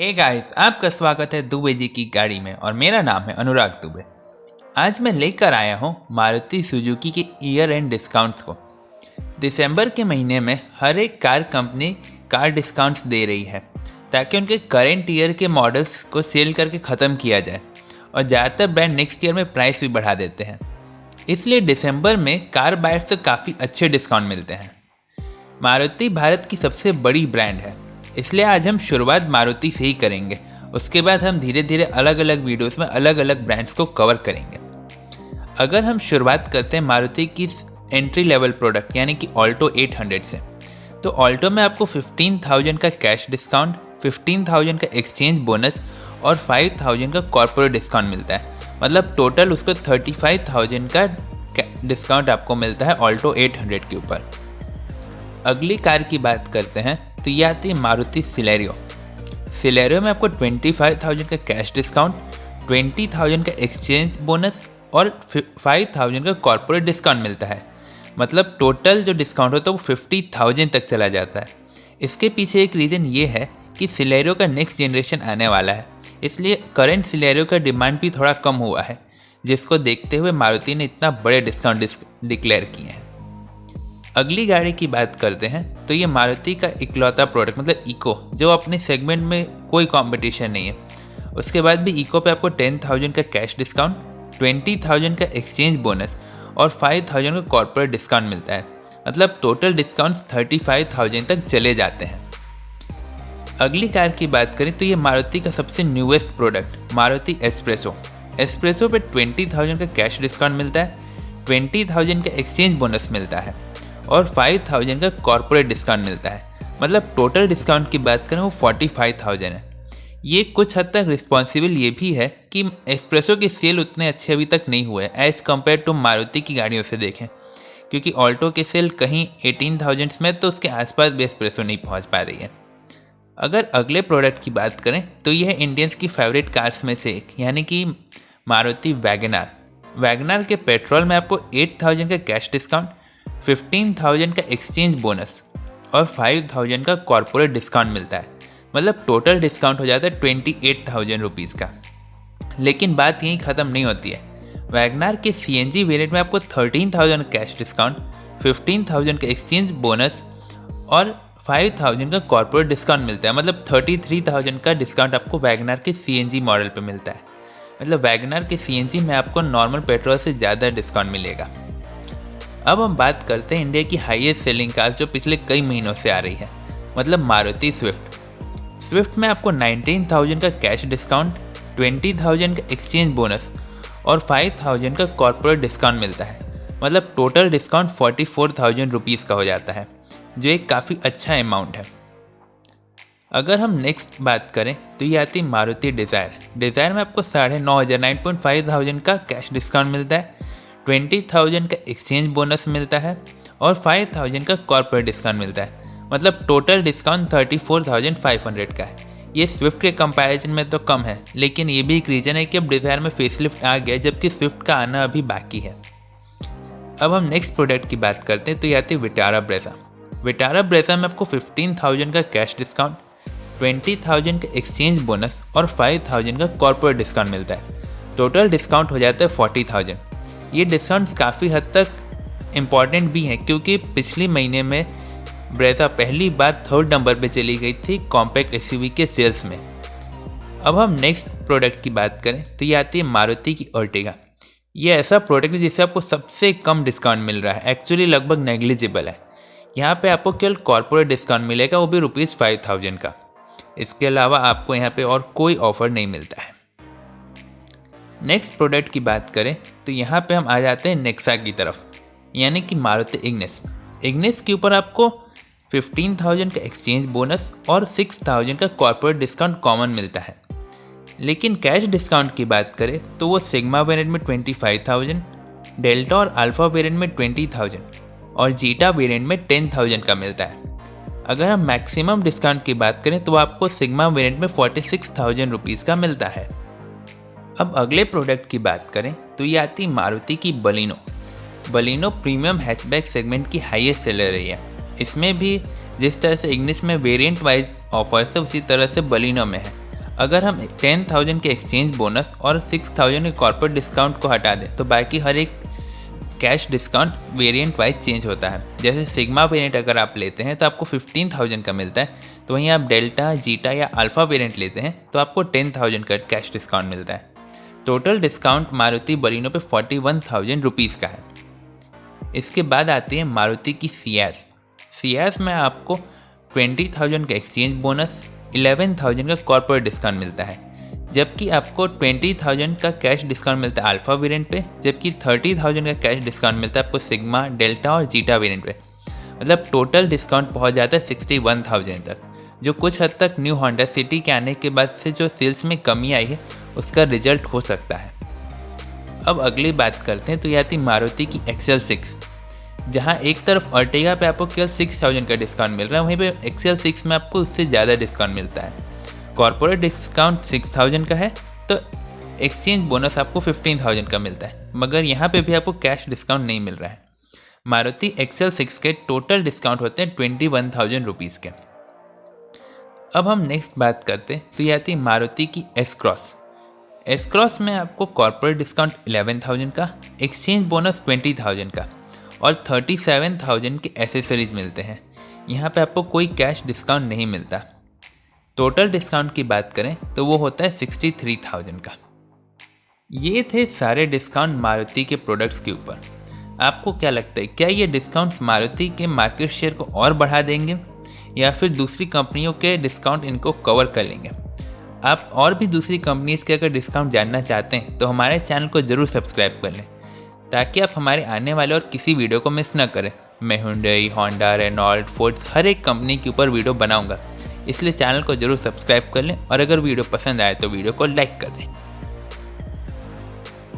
Hey guys, आपका स्वागत है दुबे जी की गाड़ी में और मेरा नाम है अनुराग दुबे। आज मैं लेकर आया हूँ मारुति सुजुकी के ईयर एंड डिस्काउंट्स को। दिसंबर के महीने में हर एक कार कंपनी कार डिस्काउंट्स दे रही है ताकि उनके करेंट ईयर के मॉडल्स को सेल करके ख़त्म किया जाए और ज़्यादातर ब्रांड नेक्स्ट ईयर में प्राइस भी बढ़ा देते हैं। इसलिए दिसंबर में कार बायर्स से काफ़ी अच्छे डिस्काउंट मिलते हैं। मारुति भारत की सबसे बड़ी ब्रांड है, इसलिए आज हम शुरुआत मारुति से ही करेंगे। उसके बाद हम धीरे धीरे अलग अलग वीडियोस में अलग अलग ब्रांड्स को कवर करेंगे। अगर हम शुरुआत करते हैं मारुति की एंट्री लेवल प्रोडक्ट यानी कि ऑल्टो 800 से, तो ऑल्टो में आपको 15,000 का कैश डिस्काउंट, 15,000 का एक्सचेंज बोनस और 5,000 का कॉर्पोरेट डिस्काउंट मिलता है। मतलब टोटल उसको 35,000 का डिस्काउंट आपको मिलता है ऑल्टो 800 के ऊपर। अगली कार की बात करते हैं तो ये आती है मारुति सिलेरियो। सिलेरियो में आपको 25,000 का कैश डिस्काउंट, 20,000 का एक्सचेंज बोनस और 5,000 का कॉर्पोरेट डिस्काउंट मिलता है। मतलब टोटल जो डिस्काउंट होता है वो 50,000 तक चला जाता है। इसके पीछे एक रीज़न ये है कि सिलेरियो का नेक्स्ट जनरेशन आने वाला है, इसलिए करंट सिलेरियो का डिमांड भी थोड़ा कम हुआ है, जिसको देखते हुए मारुति ने इतना बड़े डिस्काउंट डिक्लेयर किए हैं। अगली गाड़ी की बात करते हैं तो ये मारुति का इकलौता प्रोडक्ट मतलब इको, जो अपने सेगमेंट में कोई कंपटीशन नहीं है। उसके बाद भी इको पे आपको 10,000 का कैश डिस्काउंट, 20,000 का एक्सचेंज बोनस और 5,000 का कॉर्पोरेट डिस्काउंट मिलता है। मतलब टोटल डिस्काउंट्स 35,000 तक चले जाते हैं। अगली कार की बात करें तो ये मारुति का सबसे newest product Maruti espresso. Espresso पे 20,000 का कैश डिस्काउंट मिलता है, 20,000 का एक्सचेंज बोनस मिलता है और 5,000 का कॉर्पोरेट डिस्काउंट मिलता है। मतलब टोटल डिस्काउंट की बात करें वो 45,000 है। ये कुछ हद तक रिस्पॉन्सिबल ये भी है कि एस्प्रेसो की सेल उतने अच्छे अभी तक नहीं हुए एज़ कम्पेयर टू मारुति की गाड़ियों से देखें, क्योंकि ऑल्टो के सेल कहीं 18,000 में तो उसके आसपास भी एस्प्रेसो नहीं पहुंच पा रही है। अगर अगले प्रोडक्ट की बात करें तो यह है इंडियंस की फेवरेट कार्स में से एक यानी कि मारुति वैगनार। वैगनार के पेट्रोल में आपको 8,000 का कैश डिस्काउंट, 15,000 का एक्सचेंज बोनस और 5,000 का कॉर्पोरेट डिस्काउंट मिलता है। मतलब टोटल डिस्काउंट हो जाता है 28,000 रुपीज़ का। लेकिन बात यहीं ख़त्म नहीं होती है। वैगनार के सीएनजी वेरिएंट में आपको 13,000 कैश डिस्काउंट, 15,000 का एक्सचेंज बोनस और 5,000 का कॉर्पोरेट डिस्काउंट मिलता है। मतलब 33,000 का डिस्काउंट आपको वैगनार के सीएनजी मॉडल पे मिलता है। मतलब वैगनार के सीएनजी में आपको नॉर्मल पेट्रोल से ज़्यादा डिस्काउंट मिलेगा। अब हम बात करते हैं इंडिया की हाईएस्ट सेलिंग कार जो पिछले कई महीनों से आ रही है, मतलब मारुति स्विफ्ट। स्विफ्ट में आपको 19,000 का कैश डिस्काउंट, 20,000 का एक्सचेंज बोनस और 5,000 का कॉर्पोरेट डिस्काउंट मिलता है। मतलब टोटल डिस्काउंट 44,000 रुपीज़ का हो जाता है, जो एक काफ़ी अच्छा अमाउंट है। अगर हम नेक्स्ट बात करें तो ये आती है मारुति डिज़ायर। डिज़ायर में आपको 9,500 9,500 का कैश डिस्काउंट मिलता है, 20,000 का एक्सचेंज बोनस मिलता है और 5,000 का कॉर्पोरेट डिस्काउंट मिलता है। मतलब टोटल डिस्काउंट 34,500 का है। ये स्विफ्ट के कंपैरिजन में तो कम है, लेकिन ये भी एक रीज़न है कि अब डिज़ायर में फेसलिफ्ट आ गया जबकि स्विफ्ट का आना अभी बाकी है। अब हम नेक्स्ट प्रोडक्ट की बात करते हैं तो ये आती है विटारा ब्रेज़ा। विटारा ब्रेज़ा में आपको 15,000 का कैश डिस्काउंट, 20,000 का एक्सचेंज बोनस और 5,000 का कॉर्पोरेट डिस्काउंट मिलता है। टोटल डिस्काउंट हो जाता है 40,000। ये डिस्काउंट्स काफ़ी हद तक इम्पॉर्टेंट भी हैं क्योंकि पिछले महीने में ब्रेज़ा पहली बार 3rd नंबर पे चली गई थी कॉम्पैक्ट एसयूवी के सेल्स में। अब हम नेक्स्ट प्रोडक्ट की बात करें तो ये आती है मारुति की अर्टिगा। ये ऐसा प्रोडक्ट है जिससे आपको सबसे कम डिस्काउंट मिल रहा है, एक्चुअली लगभग नेग्लिजिबल है। यहाँ पे आपको केवल कॉर्पोरेट डिस्काउंट मिलेगा, वो भी ₹5,000 का। इसके अलावा आपको यहाँ पे और कोई ऑफर नहीं मिलता है। नेक्स्ट प्रोडक्ट की बात करें तो यहाँ पे हम आ जाते हैं नेक्सा की तरफ, यानी कि मारुति इग्निस। इग्निस के ऊपर आपको 15,000 का एक्सचेंज बोनस और 6,000 का कॉर्पोरेट डिस्काउंट कॉमन मिलता है। लेकिन कैश डिस्काउंट की बात करें तो वो सिग्मा वेरिएंट में 25,000, डेल्टा और अल्फा वेरिएंट में 20,000 और जीटा वेरिएंट में 10,000 का मिलता है। अगर हम मैक्सिमम डिस्काउंट की बात करें तो आपको सिग्मा वेरिएंट में 46,000 रुपीज़ का मिलता है। अब अगले प्रोडक्ट की बात करें तो ये आती मारुति की Baleno. Baleno premium hatchback segment की हाईएस्ट सेलर रही है। इसमें भी जिस तरह से इग्निस में वेरिएंट वाइज ऑफर्स है उसी तरह से बलिनो में है। अगर हम 10,000 के एक्सचेंज बोनस और 6,000 के कॉर्पोरेट डिस्काउंट को हटा दें तो बाकी हर एक cash discount variant wise change होता है। जैसे सिग्मा वेरिएंट अगर आप लेते हैं तो आपको 15,000 का मिलता है, तो वहीं आप डेल्टा, जीटा या अल्फा वेरिएंट लेते हैं तो आपको 10,000 का कैश डिस्काउंट मिलता है। टोटल डिस्काउंट मारुति बलिनो पे 41,000 रुपीज़ का है। इसके बाद आती है मारुति की सियाज। सियाज में आपको 20,000 का एक्सचेंज बोनस, 11,000 का कॉर्पोरेट डिस्काउंट मिलता है, जबकि आपको 20,000 का कैश डिस्काउंट मिलता है अल्फा वेरिएंट पे, जबकि 30,000 का कैश डिस्काउंट मिलता है आपको सिग्मा, डेल्टा और जीटा वेरिएंट पे। मतलब टोटल डिस्काउंट पहुंच जाता है 61,000 तक, जो कुछ हद तक न्यू होंडा सिटी के आने के बाद से जो सेल्स में कमी आई है उसका रिजल्ट हो सकता है। अब अगली बात करते हैं तो ये आती मारुति की XL6, जहाँ एक तरफ अर्टिगा पे आपको केवल 6,000 का डिस्काउंट मिल रहा है, वहीं पे XL6 में आपको उससे ज़्यादा डिस्काउंट मिलता है। कॉर्पोरेट डिस्काउंट 6,000 का है तो एक्सचेंज बोनस आपको 15,000 का मिलता है, मगर यहाँ पे भी आपको कैश डिस्काउंट नहीं मिल रहा है। मारुति XL6 के टोटल डिस्काउंट होते हैं 21,000 रुपीज़ के। अब हम नेक्स्ट बात करते हैं तो ये आती है मारुति की एस क्रॉस। एस क्रॉस में आपको कॉर्पोरेट डिस्काउंट 11,000 का, एक्सचेंज बोनस 20,000 का और 37,000 के एसेसरीज मिलते हैं। यहाँ पे आपको कोई कैश डिस्काउंट नहीं मिलता। टोटल डिस्काउंट की बात करें तो वो होता है 63,000 का। ये थे सारे डिस्काउंट मारुति के प्रोडक्ट्स के ऊपर। आपको क्या लगता है, क्या ये डिस्काउंट्स मारुति के मार्केट शेयर को और बढ़ा देंगे या फिर दूसरी कंपनियों के डिस्काउंट इनको कवर कर लेंगे? आप और भी दूसरी कंपनीज़ के अगर डिस्काउंट जानना चाहते हैं तो हमारे चैनल को ज़रूर सब्सक्राइब कर लें, ताकि आप हमारे आने वाले और किसी वीडियो को मिस ना करें। मैं हुंडई, होंडा, रेनॉल्ट, फोर्ड्स हर एक कंपनी के ऊपर वीडियो बनाऊंगा, इसलिए चैनल को ज़रूर सब्सक्राइब कर लें और अगर वीडियो पसंद आए तो वीडियो को लाइक कर दें।